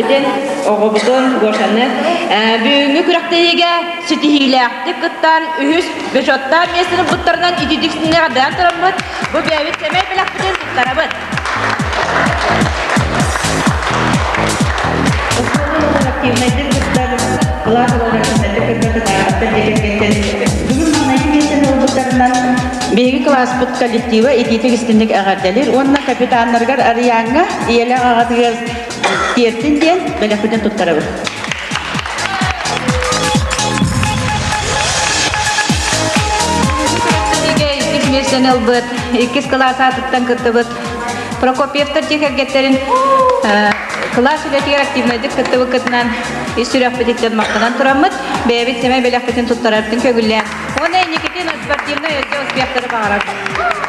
битен оғобутун гошаны бүгүнгү күрактеге ситихилэхти кыттан үһүс бешоттар месини буттарынан идидиксине гадан тарамбыт бу бэбит семей белахтен туттарабыт. Активнайдын кыттар класс оларында Беги класс пут коллектива идитик истинник агарделер. Онна капитаннаргар арыянга иеле агатыгар тертин ден белекуден туттарабы. Месенел быт, иккис класс атыттан кыттыбыт. Прокопьевтар тихергеттерин класс үлетигер активнайдык кыттыбы кытынан истиряк бедиттен мактанан тураммыт. Бэбит семей белекуден туттарабытын көгүллен. Оны Никитин спортивный успехтары бағарады.